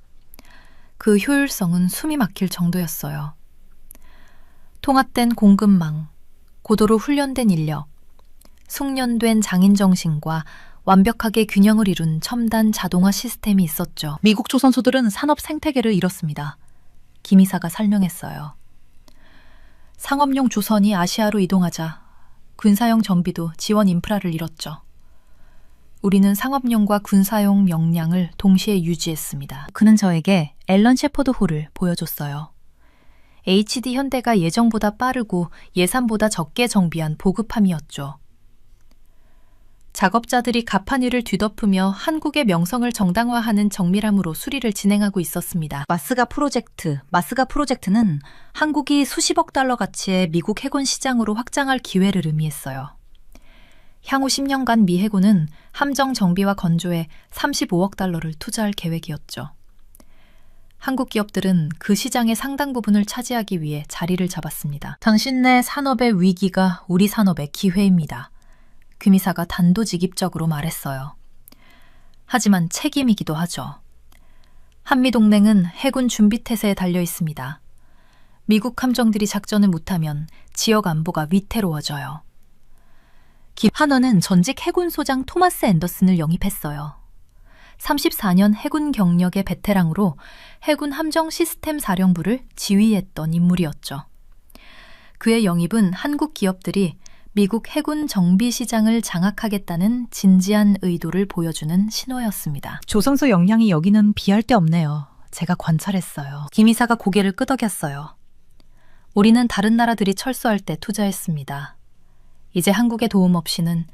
그 효율성은 숨이 막힐 정도였어요. 통합된 공급망, 고도로 훈련된 인력, 숙련된 장인 정신과 완벽하게 균형을 이룬 첨단 자동화 시스템이 있었죠. 미국 조선소들은 산업 생태계를 잃었습니다. 김 이사가 설명했어요. 상업용 주선이 아시아로 이동하자 군사용 정비도 지원 인프라를 잃었죠. 우리는 상업용과 군사용 역량을 동시에 유지했습니다. 그는 저에게 앨런 셰퍼드 홀을 보여줬어요. HD 현대가 예정보다 빠르고 예산보다 적게 정비한 보급함이었죠. 작업자들이 가판위를 뒤덮으며 한국의 명성을 정당화하는 정밀함으로 수리를 진행하고 있었습니다. 마스가 프로젝트는 한국이 수십억 달러 가치의 미국 해군 시장으로 확장할 기회를 의미했어요. 향후 10년간 미 해군은 함정 정비와 건조에 35억 달러를 투자할 계획이었죠. 한국 기업들은 그 시장의 상당 부분을 차지하기 위해 자리를 잡았습니다. 당신네 산업의 위기가 우리 산업의 기회입니다. 김 이사가 단도직입적으로 말했어요. 하지만 책임이기도 하죠. 한미동맹은 해군 준비태세에 달려 있습니다. 미국 함정들이 작전을 못하면 지역 안보가 위태로워져요. 한원은 전직 해군소장 토마스 앤더슨을 영입했어요. 34년 해군 경력의 베테랑으로 해군 함정 시스템 사령부를 지휘했던 인물이었죠. 그의 영입은 한국 기업들이 미국 해군 정비 시장을 장악하겠다는 진지한 의도를 보여주는 신호였습니다. 조선소 역량이 여기는 비할 데 없네요. 제가 관찰했어요. 김 이사가 고개를 끄덕였어요. 우리는 다른 나라들이 철수할 때 투자했습니다. 이제 한국의 도움 없이는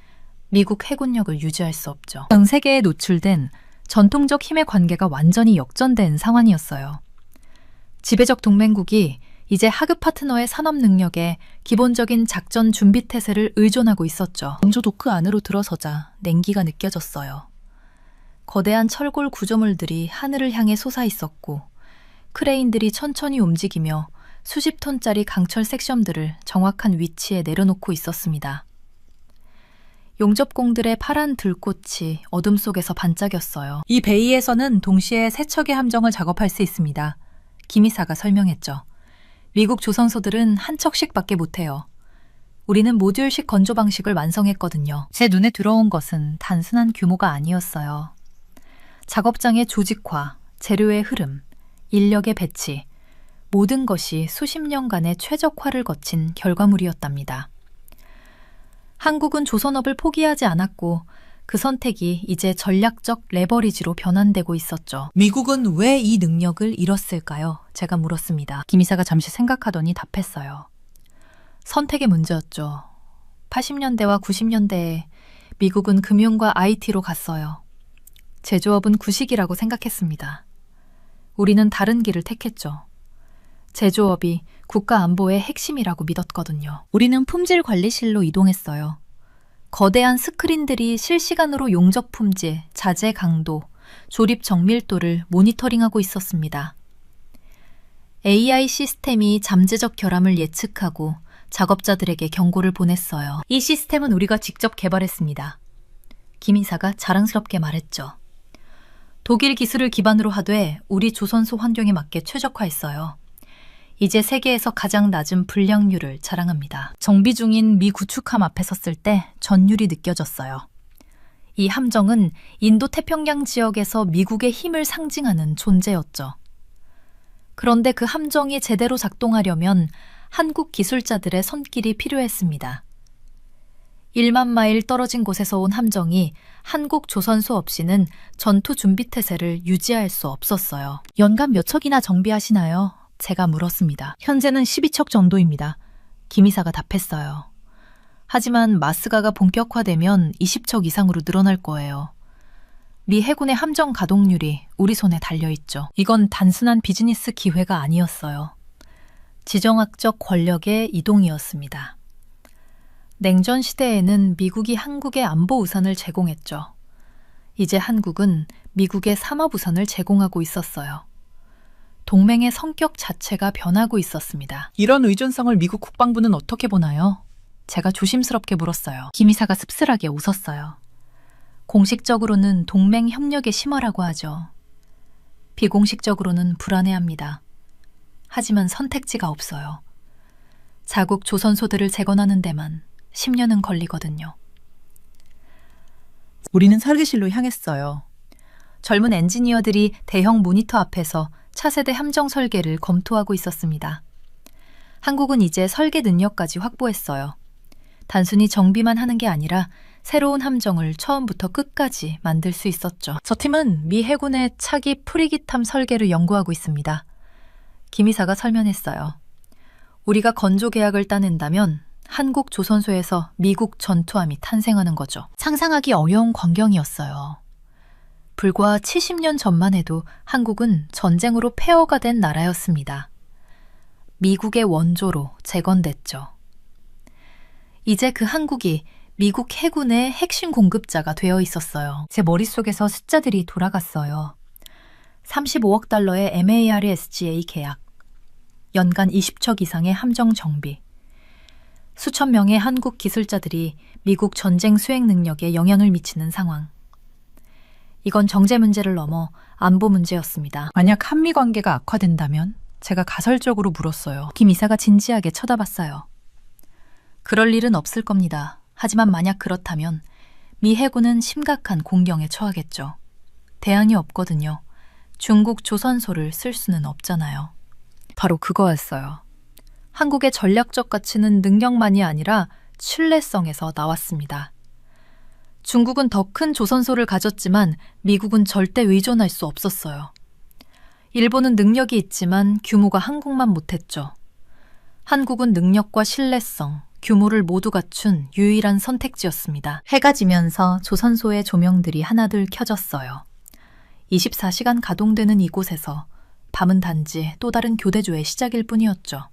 미국 해군력을 유지할 수 없죠. 전 세계에 노출된 전통적 힘의 관계가 완전히 역전된 상황이었어요. 지배적 동맹국이 이제 하급 파트너의 산업 능력에 기본적인 작전 준비 태세를 의존하고 있었죠. 광주 도크 안으로 들어서자 냉기가 느껴졌어요. 거대한 철골 구조물들이 하늘을 향해 솟아 있었고 크레인들이 천천히 움직이며 수십 톤짜리 강철 섹션들을 정확한 위치에 내려놓고 있었습니다. 용접공들의 파란 들꽃이 어둠 속에서 반짝였어요. 이 베이에서는 동시에 세 척의 함정을 작업할 수 있습니다. 김 이사가 설명했죠. 미국 조선소들은 한 척씩밖에 못해요. 우리는 모듈식 건조 방식을 완성했거든요. 제 눈에 들어온 것은 단순한 규모가 아니었어요. 작업장의 조직화, 재료의 흐름, 인력의 배치, 모든 것이 수십 년간의 최적화를 거친 결과물이었답니다. 한국은 조선업을 포기하지 않았고 그 선택이 이제 전략적 레버리지로 변환되고 있었죠. 미국은 왜 이 능력을 잃었을까요? 제가 물었습니다. 김 이사가 잠시 생각하더니 답했어요. 선택의 문제였죠. 80년대와 90년대에 미국은 금융과 IT로 갔어요. 제조업은 구식이라고 생각했습니다. 우리는 다른 길을 택했죠. 제조업이 국가 안보의 핵심이라고 믿었거든요. 우리는 품질 관리실로 이동했어요. 거대한 스크린들이 실시간으로 용접 품질, 자재 강도, 조립 정밀도를 모니터링하고 있었습니다. AI 시스템이 잠재적 결함을 예측하고 작업자들에게 경고를 보냈어요. 이 시스템은 우리가 직접 개발했습니다. 김 이사가 자랑스럽게 말했죠. 독일 기술을 기반으로 하되 우리 조선소 환경에 맞게 최적화했어요. 이제 세계에서 가장 낮은 불량률을 자랑합니다. 정비 중인 미 구축함 앞에 섰을 때 전율이 느껴졌어요. 이 함정은 인도 태평양 지역에서 미국의 힘을 상징하는 존재였죠. 그런데 그 함정이 제대로 작동하려면 한국 기술자들의 손길이 필요했습니다. 1만 마일 떨어진 곳에서 온 함정이 한국 조선소 없이는 전투 준비 태세를 유지할 수 없었어요. 연간 몇 척이나 정비하시나요? 제가 물었습니다. 현재는 12척 정도입니다. 김 이사가 답했어요. 하지만 마스가가 본격화되면 20척 이상으로 늘어날 거예요. 미 해군의 함정 가동률이 우리 손에 달려있죠. 이건 단순한 비즈니스 기회가 아니었어요. 지정학적 권력의 이동이었습니다. 냉전 시대에는 미국이 한국에 안보 우산을 제공했죠. 이제 한국은 미국의 산업 우산을 제공하고 있었어요. 동맹의 성격 자체가 변하고 있었습니다. 이런 의존성을 미국 국방부는 어떻게 보나요? 제가 조심스럽게 물었어요. 김 이사가 씁쓸하게 웃었어요. 공식적으로는 동맹 협력의 심화라고 하죠. 비공식적으로는 불안해합니다. 하지만 선택지가 없어요. 자국 조선소들을 재건하는 데만 10년은 걸리거든요. 우리는 설계실로 향했어요. 젊은 엔지니어들이 대형 모니터 앞에서 차세대 함정 설계를 검토하고 있었습니다. 한국은 이제 설계 능력까지 확보했어요. 단순히 정비만 하는 게 아니라 새로운 함정을 처음부터 끝까지 만들 수 있었죠. 저 팀은 미 해군의 차기 프리기탐 설계를 연구하고 있습니다. 김 이사가 설명했어요. 우리가 건조 계약을 따낸다면 한국 조선소에서 미국 전투함이 탄생하는 거죠. 상상하기 어려운 광경이었어요. 불과 70년 전만 해도 한국은 전쟁으로 폐허가 된 나라였습니다. 미국의 원조로 재건됐죠. 이제 그 한국이 미국 해군의 핵심 공급자가 되어 있었어요. 제 머릿속에서 숫자들이 돌아갔어요. 35억 달러의 MARSGA 계약, 연간 20척 이상의 함정 정비, 수천 명의 한국 기술자들이 미국 전쟁 수행 능력에 영향을 미치는 상황. 이건 정제 문제를 넘어 안보 문제였습니다. 만약 한미 관계가 악화된다면? 제가 가설적으로 물었어요. 김 이사가 진지하게 쳐다봤어요. 그럴 일은 없을 겁니다. 하지만 만약 그렇다면 미 해군은 심각한 공경에 처하겠죠. 대안이 없거든요. 중국 조선소를 쓸 수는 없잖아요. 바로 그거였어요. 한국의 전략적 가치는 능력만이 아니라 신뢰성에서 나왔습니다. 중국은 더 큰 조선소를 가졌지만 미국은 절대 의존할 수 없었어요. 일본은 능력이 있지만 규모가 한국만 못했죠. 한국은 능력과 신뢰성, 규모를 모두 갖춘 유일한 선택지였습니다. 해가 지면서 조선소의 조명들이 하나둘 켜졌어요. 24시간 가동되는 이곳에서 밤은 단지 또 다른 교대조의 시작일 뿐이었죠.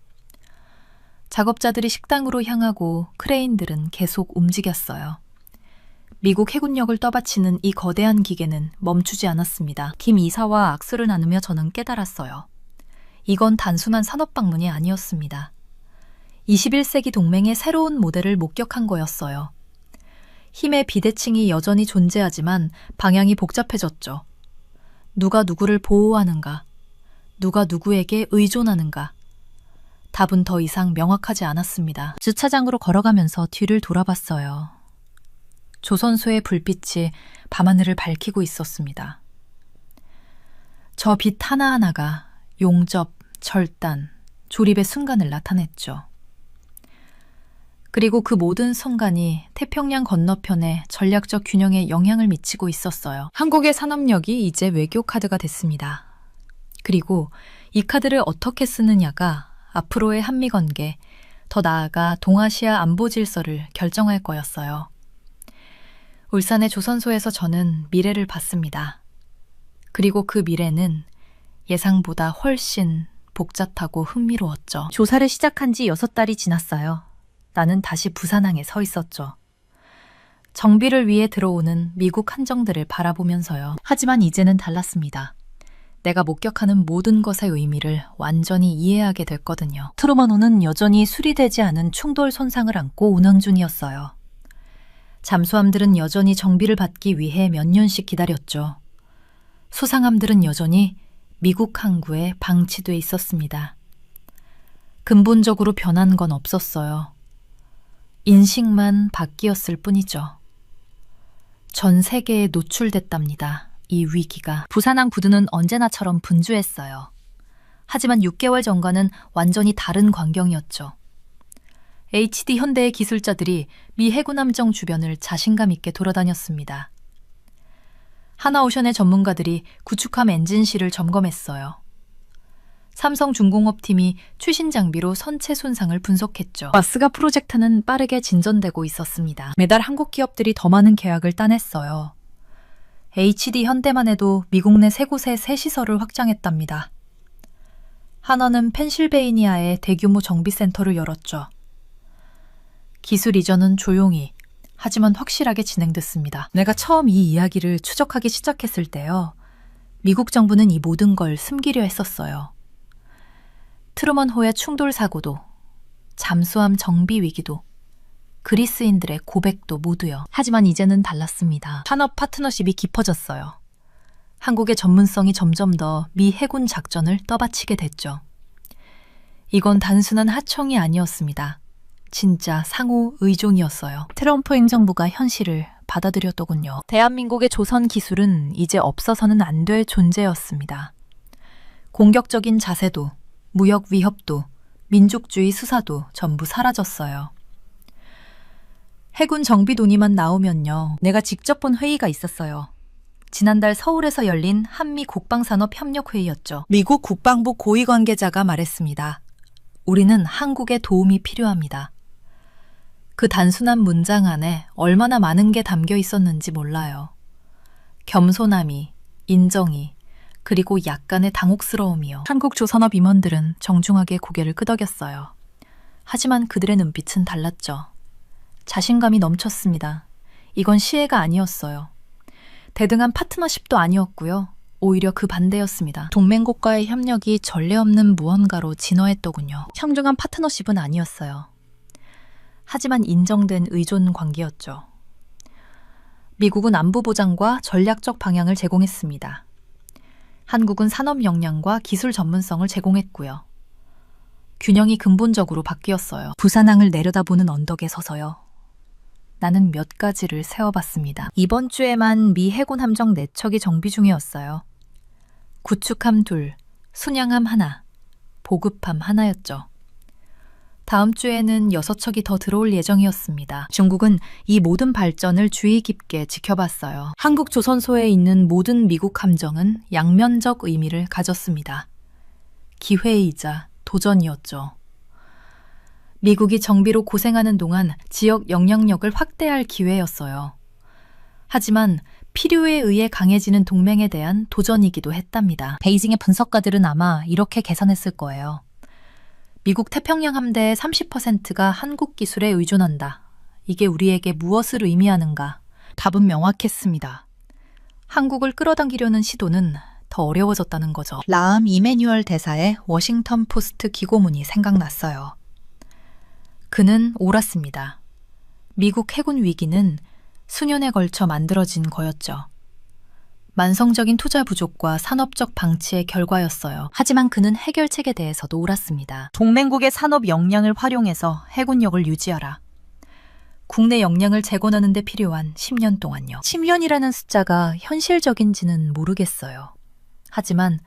작업자들이 식당으로 향하고 크레인들은 계속 움직였어요. 미국 해군력을 떠받치는 이 거대한 기계는 멈추지 않았습니다. 김 이사와 악수를 나누며 저는 깨달았어요. 이건 단순한 산업 방문이 아니었습니다. 21세기 동맹의 새로운 모델을 목격한 거였어요. 힘의 비대칭이 여전히 존재하지만 방향이 복잡해졌죠. 누가 누구를 보호하는가? 누가 누구에게 의존하는가? 답은 더 이상 명확하지 않았습니다. 주차장으로 걸어가면서 뒤를 돌아봤어요. 조선소의 불빛이 밤하늘을 밝히고 있었습니다. 저 빛 하나하나가 용접, 절단, 조립의 순간을 나타냈죠. 그리고 그 모든 순간이 태평양 건너편의 전략적 균형에 영향을 미치고 있었어요. 한국의 산업력이 이제 외교 카드가 됐습니다. 그리고 이 카드를 어떻게 쓰느냐가 앞으로의 한미 관계, 더 나아가 동아시아 안보 질서를 결정할 거였어요. 울산의 조선소에서 저는 미래를 봤습니다. 그리고 그 미래는 예상보다 훨씬 복잡하고 흥미로웠죠. 조사를 시작한 지 6달이 지났어요. 나는 다시 부산항에 서 있었죠. 정비를 위해 들어오는 미국 함정들을 바라보면서요. 하지만 이제는 달랐습니다. 내가 목격하는 모든 것의 의미를 완전히 이해하게 됐거든요. 트루먼호는 여전히 수리되지 않은 충돌 손상을 안고 운항 중이었어요. 잠수함들은 여전히 정비를 받기 위해 몇 년씩 기다렸죠. 수상함들은 여전히 미국 항구에 방치돼 있었습니다. 근본적으로 변한 건 없었어요. 인식만 바뀌었을 뿐이죠. 전 세계에 노출됐답니다. 이 위기가. 부산항 부두는 언제나처럼 분주했어요. 하지만 6개월 전과는 완전히 다른 광경이었죠. HD 현대의 기술자들이 미 해군 함정 주변을 자신감 있게 돌아다녔습니다. 하나오션의 전문가들이 구축함 엔진실을 점검했어요. 삼성중공업팀이 최신 장비로 선체 손상을 분석했죠. 와스가 프로젝트는 빠르게 진전되고 있었습니다. 매달 한국 기업들이 더 많은 계약을 따냈어요. HD 현대만 해도 미국 내 3곳에 새 시설을 확장했답니다. 하나는 펜실베이니아에 대규모 정비센터를 열었죠. 기술 이전은 조용히, 하지만 확실하게 진행됐습니다. 내가 처음 이 이야기를 추적하기 시작했을 때요. 미국 정부는 이 모든 걸 숨기려 했었어요. 트루먼호의 충돌 사고도, 잠수함 정비 위기도, 그리스인들의 고백도 모두요. 하지만 이제는 달랐습니다. 산업 파트너십이 깊어졌어요. 한국의 전문성이 점점 더 미 해군 작전을 떠받치게 됐죠. 이건 단순한 하청이 아니었습니다. 진짜 상호 의존이었어요. 트럼프 행정부가 현실을 받아들였더군요. 대한민국의 조선 기술은 이제 없어서는 안 될 존재였습니다. 공격적인 자세도, 무역 위협도, 민족주의 수사도 전부 사라졌어요. 해군 정비 논의만 나오면요. 내가 직접 본 회의가 있었어요. 지난달 서울에서 열린 한미 국방산업협력회의였죠. 미국 국방부 고위 관계자가 말했습니다. 우리는 한국의 도움이 필요합니다. 그 단순한 문장 안에 얼마나 많은 게 담겨 있었는지 몰라요. 겸손함이, 인정이, 그리고 약간의 당혹스러움이요. 한국 조선업 임원들은 정중하게 고개를 끄덕였어요. 하지만 그들의 눈빛은 달랐죠. 자신감이 넘쳤습니다. 이건 시혜가 아니었어요. 대등한 파트너십도 아니었고요. 오히려 그 반대였습니다. 동맹국과의 협력이 전례 없는 무언가로 진화했더군요. 평등한 파트너십은 아니었어요. 하지만 인정된 의존 관계였죠. 미국은 안보 보장과 전략적 방향을 제공했습니다. 한국은 산업 역량과 기술 전문성을 제공했고요. 균형이 근본적으로 바뀌었어요. 부산항을 내려다보는 언덕에 서서요. 나는 몇 가지를 세어봤습니다. 이번 주에만 미 해군 함정 4척이 정비 중이었어요. 구축함 2, 순양함 1, 보급함 1였죠. 다음 주에는 6척이 더 들어올 예정이었습니다. 중국은 이 모든 발전을 주의 깊게 지켜봤어요. 한국 조선소에 있는 모든 미국 함정은 양면적 의미를 가졌습니다. 기회이자 도전이었죠. 미국이 정비로 고생하는 동안 지역 영향력을 확대할 기회였어요. 하지만 필요에 의해 강해지는 동맹에 대한 도전이기도 했답니다. 베이징의 분석가들은 아마 이렇게 계산했을 거예요. 미국 태평양 함대의 30%가 한국 기술에 의존한다. 이게 우리에게 무엇을 의미하는가? 답은 명확했습니다. 한국을 끌어당기려는 시도는 더 어려워졌다는 거죠. 라암 이메뉴얼 대사의 워싱턴 포스트 기고문이 생각났어요. 그는 옳았습니다. 미국 해군 위기는 수년에 걸쳐 만들어진 거였죠. 만성적인 투자 부족과 산업적 방치의 결과였어요. 하지만 그는 해결책에 대해서도 옳았습니다. 동맹국의 산업 역량을 활용해서 해군력을 유지하라. 국내 역량을 재건하는 데 필요한 10년 동안요. 10년이라는 숫자가 현실적인지는 모르겠어요. 하지만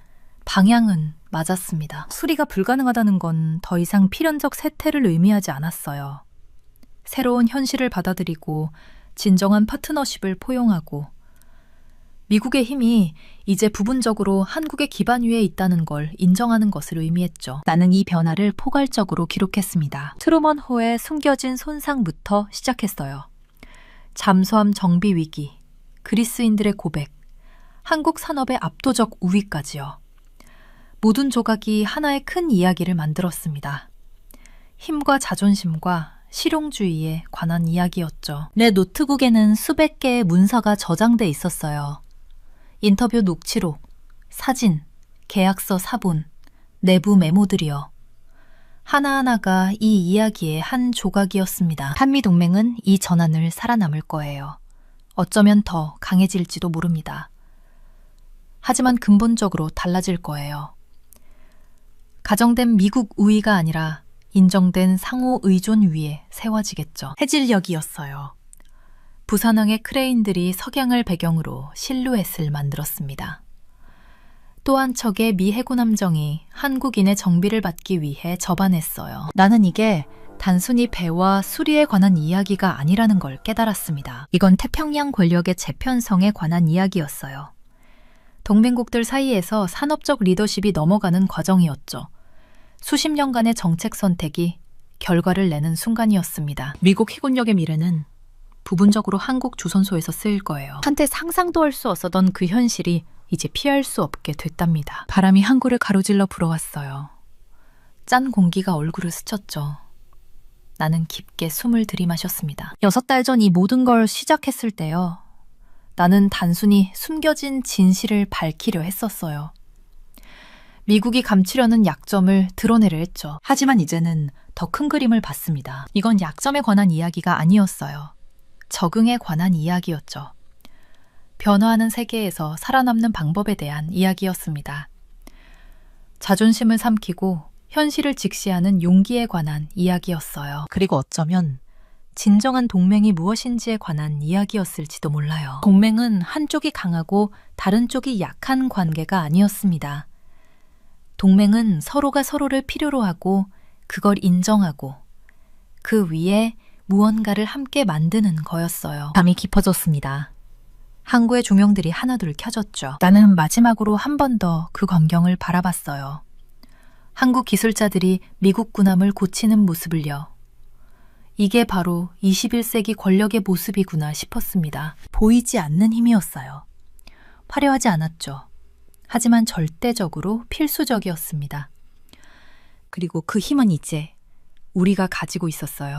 방향은 맞았습니다. 수리가 불가능하다는 건 더 이상 필연적 쇠퇴를 의미하지 않았어요. 새로운 현실을 받아들이고 진정한 파트너십을 포용하고 미국의 힘이 이제 부분적으로 한국의 기반 위에 있다는 걸 인정하는 것을 의미했죠. 나는 이 변화를 포괄적으로 기록했습니다. 트루먼호의 숨겨진 손상부터 시작했어요. 잠수함 정비 위기, 그리스인들의 고백, 한국 산업의 압도적 우위까지요. 모든 조각이 하나의 큰 이야기를 만들었습니다. 힘과 자존심과 실용주의에 관한 이야기였죠. 내 노트북에는 수백 개의 문서가 저장돼 있었어요. 인터뷰 녹취록, 사진, 계약서 사본, 내부 메모들이요. 하나하나가 이 이야기의 한 조각이었습니다. 한미동맹은 이 전환을 살아남을 거예요. 어쩌면 더 강해질지도 모릅니다. 하지만 근본적으로 달라질 거예요. 가정된 미국 우위가 아니라 인정된 상호 의존 위에 세워지겠죠. 해질녘이었어요. 부산항의 크레인들이 석양을 배경으로 실루엣을 만들었습니다. 또 한 척의 미 해군 함정이 한국인의 정비를 받기 위해 접안했어요. 나는 이게 단순히 배와 수리에 관한 이야기가 아니라는 걸 깨달았습니다. 이건 태평양 권력의 재편성에 관한 이야기였어요. 동맹국들 사이에서 산업적 리더십이 넘어가는 과정이었죠. 수십 년간의 정책 선택이 결과를 내는 순간이었습니다. 미국 해군력의 미래는 부분적으로 한국 조선소에서 쓰일 거예요. 한때 상상도 할 수 없었던 그 현실이 이제 피할 수 없게 됐답니다. 바람이 항구를 가로질러 불어왔어요. 짠 공기가 얼굴을 스쳤죠. 나는 깊게 숨을 들이마셨습니다. 6달 전 이 모든 걸 시작했을 때요. 나는 단순히 숨겨진 진실을 밝히려 했었어요. 미국이 감추려는 약점을 드러내려 했죠. 하지만 이제는 더 큰 그림을 봤습니다. 이건 약점에 관한 이야기가 아니었어요. 적응에 관한 이야기였죠. 변화하는 세계에서 살아남는 방법에 대한 이야기였습니다. 자존심을 삼키고 현실을 직시하는 용기에 관한 이야기였어요. 그리고 어쩌면 진정한 동맹이 무엇인지에 관한 이야기였을지도 몰라요. 동맹은 한쪽이 강하고 다른 쪽이 약한 관계가 아니었습니다. 동맹은 서로가 서로를 필요로 하고 그걸 인정하고 그 위에 무언가를 함께 만드는 거였어요. 밤이 깊어졌습니다. 항구의 조명들이 하나둘 켜졌죠. 나는 마지막으로 한 번 더 그 광경을 바라봤어요. 한국 기술자들이 미국 군함을 고치는 모습을요. 이게 바로 21세기 권력의 모습이구나 싶었습니다. 보이지 않는 힘이었어요. 화려하지 않았죠. 하지만 절대적으로 필수적이었습니다. 그리고 그 힘은 이제 우리가 가지고 있었어요.